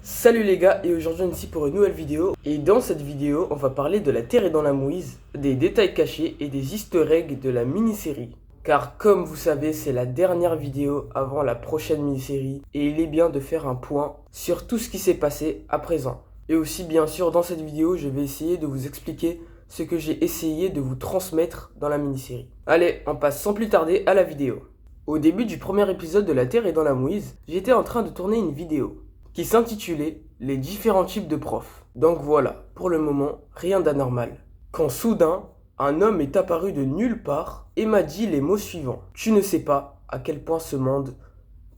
Salut les gars, et aujourd'hui on est ici pour une nouvelle vidéo. Et dans cette vidéo, on va parler de La Terre est dans la mouise, des détails cachés et des easter eggs de la mini-série. Car comme vous savez, c'est la dernière vidéo avant la prochaine mini-série, et il est bien de faire un point sur tout ce qui s'est passé à présent. Et aussi bien sûr, dans cette vidéo, je vais essayer de vous expliquer ce que j'ai essayé de vous transmettre dans la mini-série. Allez, on passe sans plus tarder à la vidéo. Au début du premier épisode de La Terre est dans la mouise, j'étais en train de tourner une vidéo qui s'intitulait « Les différents types de profs ». Donc voilà, pour le moment, rien d'anormal. Quand soudain, un homme est apparu de nulle part et m'a dit les mots suivants. « Tu ne sais pas à quel point ce monde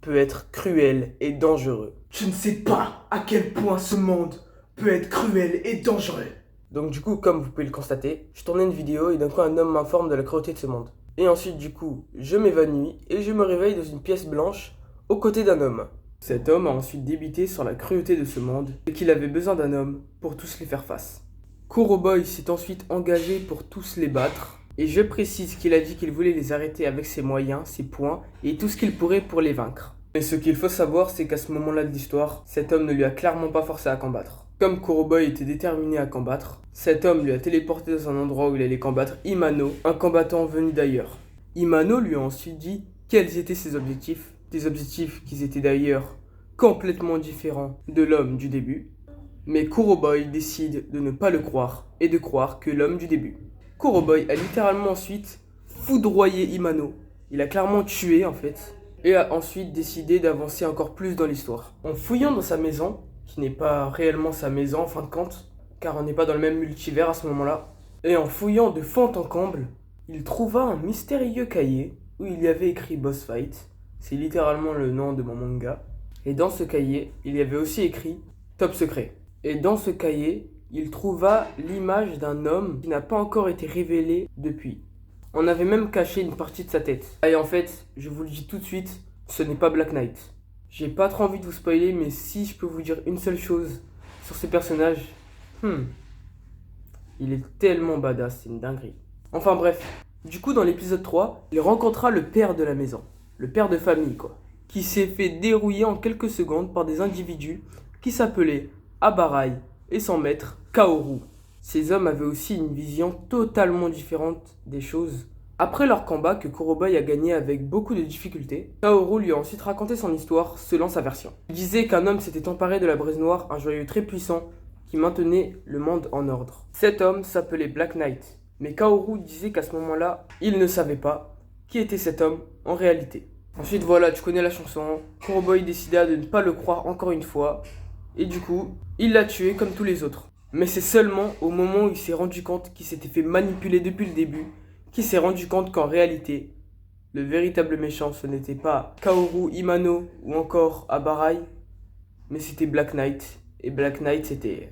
peut être cruel et dangereux. » Je ne sais pas à quel point ce monde peut être cruel et dangereux. Donc du coup, comme vous pouvez le constater, je tournais une vidéo et d'un coup un homme m'informe de la cruauté de ce monde. Et ensuite du coup, je m'évanouis et je me réveille dans une pièce blanche aux côtés d'un homme. Cet homme a ensuite débité sur la cruauté de ce monde et qu'il avait besoin d'un homme pour tous les faire face. Kuroboy s'est ensuite engagé pour tous les battre, et je précise qu'il a dit qu'il voulait les arrêter avec ses moyens, ses poings et tout ce qu'il pourrait pour les vaincre. Mais ce qu'il faut savoir, c'est qu'à ce moment-là de l'histoire, cet homme ne lui a clairement pas forcé à combattre. Comme Kuroboy était déterminé à combattre, cet homme lui a téléporté dans un endroit où il allait combattre Imano, un combattant venu d'ailleurs. Imano lui a ensuite dit quels étaient ses objectifs. Des objectifs qui étaient d'ailleurs complètement différents de l'homme du début. Mais Kuroboy décide de ne pas le croire et de croire que l'homme du début. Kuroboy a littéralement ensuite foudroyé Imano. Il a clairement tué en fait. Et a ensuite décidé d'avancer encore plus dans l'histoire. En fouillant dans sa maison, qui n'est pas réellement sa maison en fin de compte, car on n'est pas dans le même multivers à ce moment-là, et en fouillant de fond en comble, il trouva un mystérieux cahier où il y avait écrit Boss Fight. C'est littéralement le nom de mon manga. Et dans ce cahier, il y avait aussi écrit Top Secret. Et dans ce cahier, il trouva l'image d'un homme qui n'a pas encore été révélé depuis. On avait même caché une partie de sa tête. Et en fait, je vous le dis tout de suite, ce n'est pas Black Knight. J'ai pas trop envie de vous spoiler, mais si je peux vous dire une seule chose sur ce personnage, il est tellement badass, c'est une dinguerie. Enfin bref, du coup dans l'épisode 3, il rencontra le père de la maison. Le père de famille quoi, qui s'est fait dérouiller en quelques secondes par des individus qui s'appelaient Abarai et son maître Kaoru. Ces hommes avaient aussi une vision totalement différente des choses. Après leur combat que Kuroboy a gagné avec beaucoup de difficultés, Kaoru lui a ensuite raconté son histoire selon sa version. Il disait qu'un homme s'était emparé de la braise noire, un joyau très puissant qui maintenait le monde en ordre. Cet homme s'appelait Black Knight, mais Kaoru disait qu'à ce moment-là, il ne savait pas qui était cet homme en réalité. Ensuite voilà, tu connais la chanson, Kuroboy décida de ne pas le croire encore une fois, et du coup, il l'a tué comme tous les autres. Mais c'est seulement au moment où il s'est rendu compte qu'il s'était fait manipuler depuis le début, qu'il s'est rendu compte qu'en réalité, le véritable méchant ce n'était pas Kaoru, Imano ou encore Abarai, mais c'était Black Knight, et Black Knight c'était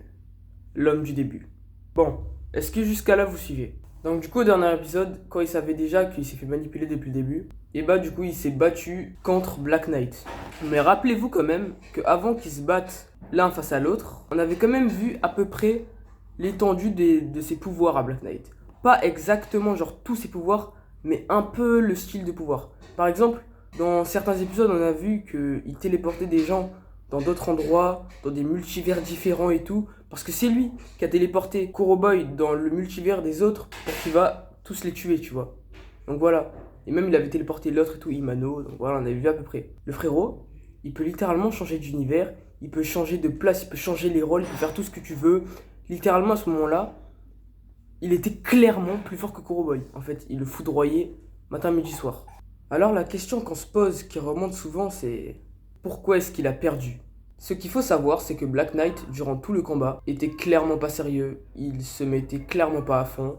l'homme du début. Bon, est-ce que jusqu'à là vous suivez ? Donc du coup au dernier épisode, quand il savait déjà qu'il s'est fait manipuler depuis le début, et bah du coup il s'est battu contre Black Knight. Mais rappelez-vous quand même qu'avant qu'ils se battent l'un face à l'autre, on avait quand même vu à peu près l'étendue de ses pouvoirs à Black Knight. Pas exactement genre tous ses pouvoirs, mais un peu le style de pouvoir. Par exemple, dans certains épisodes on a vu qu'il téléportait des gens dans d'autres endroits, dans des multivers différents et tout, parce que c'est lui qui a téléporté Kuroboy dans le multivers des autres pour qu'il va tous les tuer, tu vois. Donc voilà. Et même il avait téléporté l'autre et tout, Imano, donc voilà, on avait vu à peu près. Le frérot, il peut littéralement changer d'univers, il peut changer de place, il peut changer les rôles, il peut faire tout ce que tu veux. Littéralement à ce moment-là, il était clairement plus fort que Kuroboy. En fait, il le foudroyait matin, midi, soir. Alors la question qu'on se pose, qui remonte souvent, c'est pourquoi est-ce qu'il a perdu ? Ce qu'il faut savoir, c'est que Black Knight, durant tout le combat, était clairement pas sérieux. Il se mettait clairement pas à fond.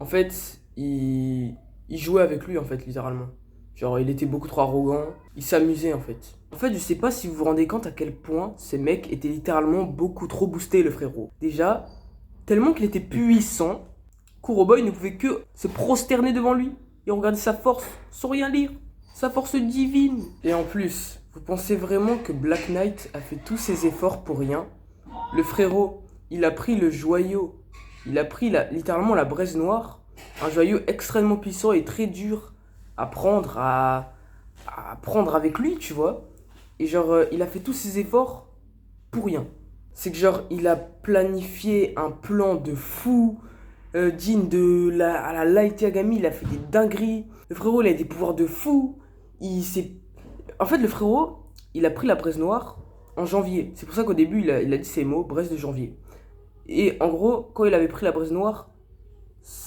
En fait, il jouait avec lui, en fait, littéralement. Genre, il était beaucoup trop arrogant. Il s'amusait, en fait. En fait, je sais pas si vous vous rendez compte à quel point ce mec était littéralement beaucoup trop boosté, le frérot. Déjà, tellement qu'il était puissant, Kuroboy ne pouvait que se prosterner devant lui et regarder sa force sans rien lire. Sa force divine. Et en plus, vous pensez vraiment que Black Knight a fait tous ses efforts pour rien ? Le frérot, il a pris le joyau. Il a pris littéralement la braise noire. Un joyau extrêmement puissant et très dur à prendre, à prendre avec lui, tu vois. Et genre, il a fait tous ses efforts pour rien. C'est que genre, il a planifié un plan de fou, digne de à la Light Yagami, il a fait des dingueries. Le frérot, il a des pouvoirs de fou. En fait, le frérot, il a pris la braise noire en janvier. C'est pour ça qu'au début, il a dit ces mots, braise de janvier. Et en gros, quand il avait pris la braise noire,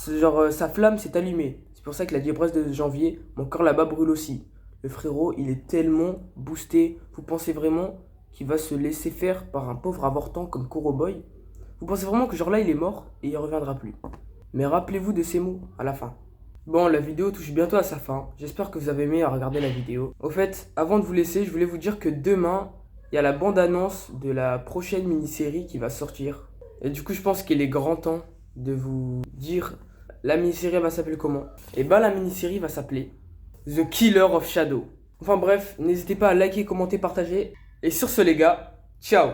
genre, sa flamme s'est allumée. C'est pour ça qu'il a dit braise de janvier, mon cœur là-bas brûle aussi. Le frérot, il est tellement boosté. Vous pensez vraiment qu'il va se laisser faire par un pauvre avortant comme Kuroboy? Vous pensez vraiment que genre là, il est mort et il reviendra plus? Mais rappelez-vous de ces mots à la fin. Bon, la vidéo touche bientôt à sa fin. J'espère que vous avez aimé à regarder la vidéo. Au fait, avant de vous laisser, je voulais vous dire que demain, il y a la bande-annonce de la prochaine mini-série qui va sortir. Et du coup, je pense qu'il est grand temps de vous dire la mini-série va s'appeler comment. Et bah, la mini-série va s'appeler The Killer of Shadow. Enfin bref, n'hésitez pas à liker, commenter, partager. Et sur ce les gars, ciao!